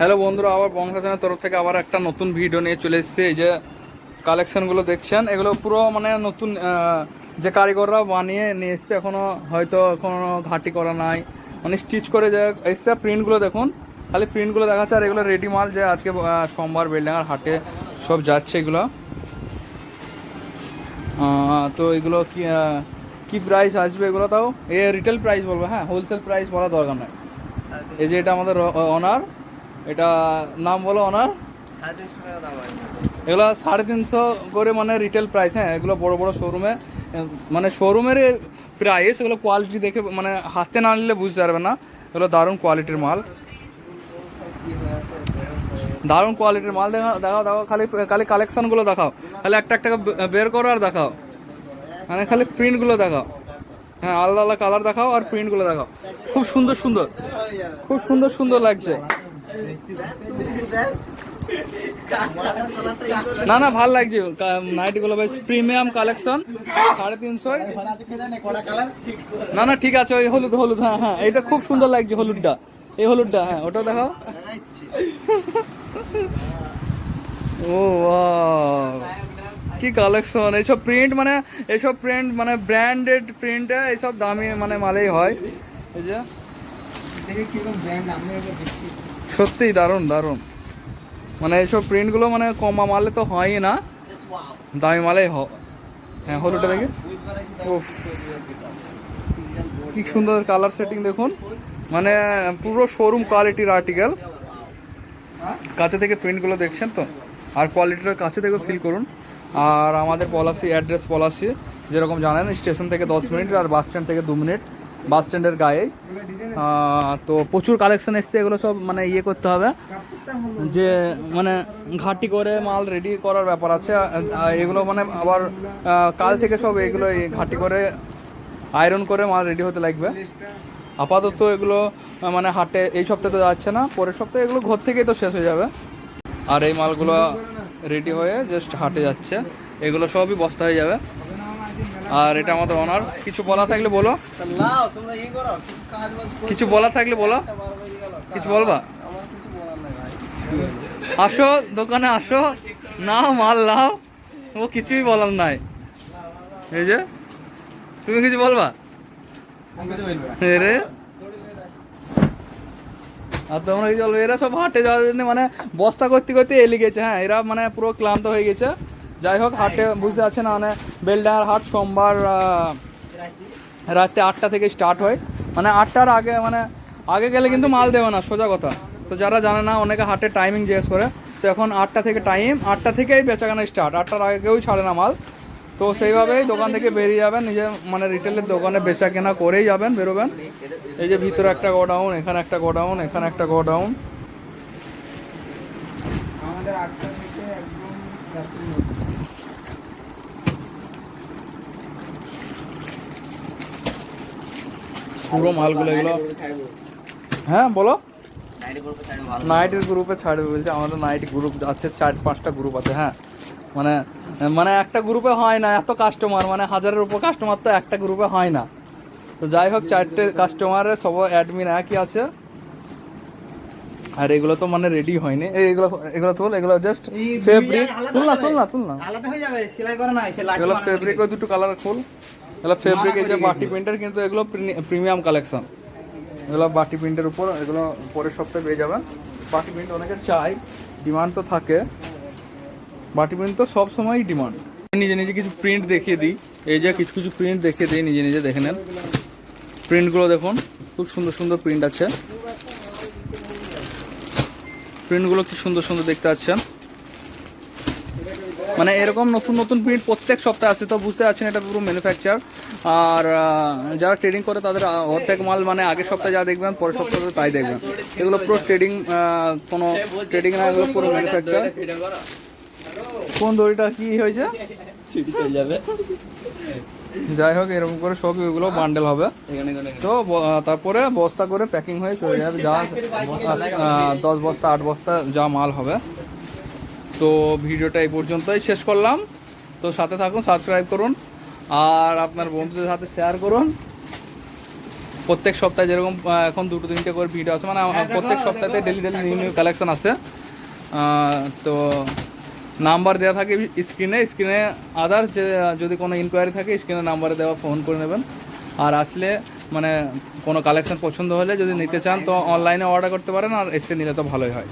Hello বন্ধুরা, আবার বংশাসনের তরফ থেকে আবার একটা নতুন ভিডিও নিয়ে চলে এসেছে। এই যে কালেকশনগুলো দেখছেন, এগুলো পুরো মানে নতুন যে কারিগররা বানিয়ে নিয়ে এসছে, এখনো ঘাটি করা নাই, মানে স্টিচ করে যে এসছে। প্রিন্টগুলো দেখুন, খালি প্রিন্টগুলো দেখাচ্ছে। আর এগুলো রেডি মাল, যে আজকে সোমবার বেলডাঙ্গার হাটে সব যাচ্ছে এগুলো। তো এগুলো কি কি প্রাইস আসবে এগুলো, তাও রিটেল প্রাইস বলবো, হ্যাঁ হোলসেল প্রাইস বলা দরকার নয়। এই যে এটা আমাদের অনার, এটা নাম বলো অনার। এগুলো 350 করে মানে রিটেল প্রাইস। হ্যাঁ, এগুলো বড় বড় শোরুমে, মানে শোরুমের প্রাইস, এগুলো কোয়ালিটি দেখে মানে হাতে না নিলে বুঝতে পারবে না। এগুলো দারুণ কোয়ালিটির মাল, দারুণ কোয়ালিটির মাল। দেখাও দেখাও, খালি খালি কালেকশনগুলো দেখাও, খালি একটা একটা বের করো আর দেখাও, মানে খালি প্রিন্টগুলো দেখাও। হ্যাঁ, আলাদা আলাদা কালার দেখাও আর প্রিন্টগুলো দেখাও। খুব সুন্দর সুন্দর, খুব সুন্দর সুন্দর লাগছে। না না, ভাল লাগছে নাইটিগুলো, ভাই প্রিমিয়াম কালেকশন। 350। না না, ঠিক আছে। ওই হলুদ হলুদ, হ্যাঁ হ্যাঁ, এটা খুব সুন্দর লাগছে হলুদটা, এই হলুদটা। হ্যাঁ, ওটা দেখাও। ও কি কালেকশন! এইসব প্রিন্ট মানে, এইসব প্রিন্ট মানে ব্র্যান্ডেড প্রিন্ট, এইসব দামি মানে মালেই হয়। এই যে সত্যিই দারুণ দারুণ, মানে এইসব প্রিন্টগুলো মানে কমা মালে তো হয়ই না, দামি মালেই হয়। হ্যাঁ, হলুদটা দেখি। উফ, কি সুন্দর কালার সেটিং দেখুন, মানে পুরো শোরুম কোয়ালিটির আর্টিকেল। কাছে থেকে প্রিন্টগুলো দেখছেন তো, আর কোয়ালিটিটা কাছে থেকে ফিল করুন। আর আমাদের পলাশি, অ্যাড্রেস পলাশি, যেরকম জানেন, স্টেশন থেকে 10 মিনিট আর বাস স্ট্যান্ড থেকে 2 মিনিট, বাস স্ট্যান্ডের গায়েই। তো প্রচুর কালেকশন এসছে, এগুলো সব মানে ইয়ে করতে হবে, যে মানে ঘাটি করে মাল রেডি করার ব্যাপার আছে। এগুলো মানে আবার কাল থেকে সব এগুলো ঘাটি করে আয়রন করে মাল রেডি হতে লাগবে। আপাতত এগুলো মানে হাটে এই সপ্তাহে তো যাচ্ছে না, পরের সপ্তাহে এগুলো ঘর থেকেই তো শেষ হয়ে যাবে। আর এই মালগুলো রেডি হয়ে জাস্ট হাটে যাচ্ছে, এগুলো সবই বস্তা হয়ে যাবে। আর এটা আমাদের অনার। কিছু বলা থাকলে বলো, কিছু বলা থাকলে বলো, কিছু বলবা? আসো দোকানে আসো, নাও মাল নাও, ও কিছুই বলার নাই। এই যে তুমি কিছু বলবা রে? আর তোমরা কি বলবো? এরা সব হাটে যাওয়ার জন্য মানে বস্তা করতে করতে এলি গেছে। হ্যাঁ, এরা মানে পুরো ক্লান্ত হয়ে গেছে। যাই হোক, হাটে বুঝতে পারছে না, মানে বেলডাঙ্গার হাট সোমবার রাতে 8টা থেকে স্টার্ট হয়, মানে 8টার আগে, মানে আগে গেলে কিন্তু মাল দেবে না, সোজা কথা। তো যারা জানে না, অনেকে হাটের টাইমিং জিজ্ঞেস করে, তো এখন 8টা থেকে টাইম, 8টা থেকেই বেচাকেনা স্টার্ট, 8টার আগে কেউই ছাড়ে না মাল। তো সেইভাবেই দোকান থেকে বেরিয়ে যাবেন, নিজে মানে রিটেলের দোকানে বেচা কেনা করেই যাবেন, বেরোবেন। এই যে ভিতরে একটা গোডাউন, এখানে একটা গোডাউন, এখানে একটা গোডাউন। পুরো মালগুলো এগুলো। হ্যাঁ বলো। নাইটের গ্রুপে ছাড়বে বলছে, আমাদের নাইট গ্রুপ আছে, 4-5টা গ্রুপ আছে। হ্যাঁ, মানে মানে একটা গ্রুপে হয় না এত কাস্টমার, মানে 1000-এর উপর কাস্টমার তো একটা গ্রুপে হয় না। তো যাই হোক, 4টে কাস্টমারের সব অ্যাডমিন একই আছে। আর এগুলো তো মানে রেডি হয়নি, এগুলো এগুলো তুল, এগুলো জাস্ট ফেব্রিক। তুল না এগুলো ফেব্রিক, ওই দুটো কালার ফুল, এগুলো ফেব্রিক। এই যে বাটি প্রিন্টার, কিন্তু এগুলো প্রিমিয়াম কালেকশন, এগুলো বাটি প্রিন্টের উপর। এগুলো পরের সপ্তাহে পেয়ে যাবেন। বাটি প্রিন্ট অনেকে চাই, ডিমান্ড তো থাকে, বাটি প্রিন্ট তো সব সময়ই ডিমান্ড। নিজে নিজে কিছু প্রিন্ট দেখিয়ে দিই, এই যে কিছু কিছু প্রিন্ট দেখিয়ে দিই, নিজে নিজে দেখে নেন। প্রিন্টগুলো দেখুন, খুব সুন্দর সুন্দর প্রিন্ট আছে। প্রিন্টগুলো কি সুন্দর সুন্দর দেখতে পাচ্ছেন, মানে এরকম নতুন নতুন প্রিন্ট প্রত্যেক সপ্তাহে আসছে। তো বুঝতে পারছেন, এটা পুরো ম্যানুফ্যাকচার। আর যারা ট্রেডিং করে তাদের অর্ধেক মাল মানে আগের সপ্তাহে যা দেখবেন পরের সপ্তাহে তাই দেখবেন। এগুলো পুরো ট্রেডিং, কোনো ট্রেডিং না, এগুলো পুরো ম্যানুফ্যাকচার। কোন দড়িটা কি হয়েছে? যাই হোক, এরকম করে সব এগুলো বান্ডেল হবে। তো তারপরে বস্তা করে প্যাকিং হয়ে চলে যাবে, যা 10 বস্তা 8 বস্তা যা মাল হবে। তো ভিডিওটা এই পর্যন্তই শেষ করলাম। তো সাথে থাকুন, সাবস্ক্রাইব করুন আর আপনার বন্ধুদের সাথে শেয়ার করুন। প্রত্যেক সপ্তাহে যেরকম এখন 2-3টে করে ভিডিও আছে, মানে প্রত্যেক সপ্তাহে ডেলি নিউ নিউ কালেকশন আসে। তো নাম্বার দেওয়া থাকে স্ক্রিনে আদার্স যদি কোনো ইনকোয়ারি থাকে স্ক্রিনে নাম্বারে দেওয়া ফোন করে নেবেন। আর আসলে মানে কোনো কালেকশন পছন্দ হলে যদি নিতে চান তো অনলাইনে অর্ডার করতে পারেন, আর এসে নিলে তো ভালোই হয়।